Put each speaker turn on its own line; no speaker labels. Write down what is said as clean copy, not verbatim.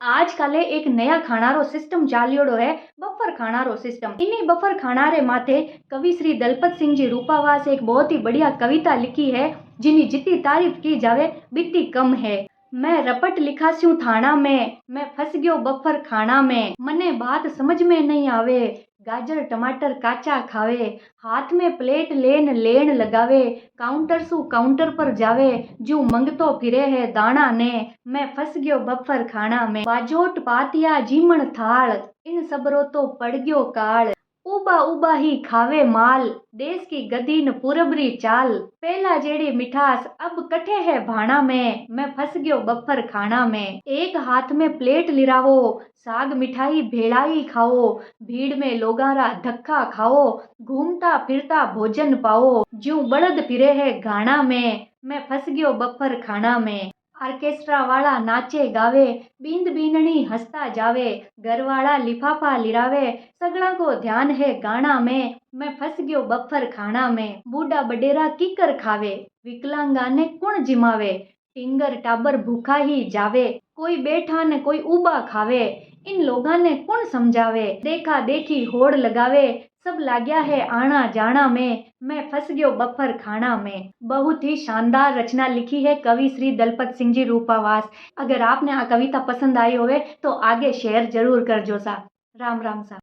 आजकल एक नया खानारो सिस्टम चालियोड़ो है। बफर खानारो सिस्टम। इन्हीं बफर खानारे माथे कवि श्री दलपत सिंह जी रूपावास एक बहुत ही बढ़िया कविता लिखी है, जिन्हें जितनी तारीफ की जावे बित्ती कम है। मैं रपट लिखा स्यूं थाना में, मैं फंस गयो बफर खाना में। मने बात समझ में नहीं आवे, गाजर टमाटर काचा खावे। हाथ में प्लेट लेन लेन लगावे, काउंटर सु काउंटर पर जावे। जू मंगतो फिरे है दाना ने, मैं फंस गयो बफर खाना में। बाजोट पातिया जीमण थाल, इन सबरो तो पड़ गयो काल। उबा उबा ही खावे माल, देश की गदी न पूरबरी चाल। पहला जेड़ी मिठास अब कठे है भाना में, मैं फंस गयो बफर खाना में। एक हाथ में प्लेट लिरावो, साग मिठाई भेड़ाई खाओ। भीड़ में लोगारा धक्का खाओ, घूमता फिरता भोजन पाओ। ज्यों बड़द फिरे है घाना में, मैं फंस गयो बफर खाना में। ऑर्केस्ट्रा वाला नाचे गावे, बींद बीननी हंसता जावे। घर वाला लिफाफा लिरावे, सगड़ा को ध्यान है गाना में, मैं फंस गयो बफर खाना में। बूढ़ा बडेरा कीकर खावे, विकलांगा ने कुण जिमावे। टिंगर टाबर भूखा ही जावे, कोई बैठा ने कोई उबा खावे। इन लोगा ने कौन समझावे, देखा देखी होड़ लगावे। सब लाग्या है आना जाना में, मैं फंस गयो बफर खाना में। बहुत ही शानदार रचना लिखी है कवि श्री दलपत सिंह जी रूपावास। अगर आपने आ कविता पसंद आई होवे तो आगे शेयर जरूर करजो सा। राम राम सा।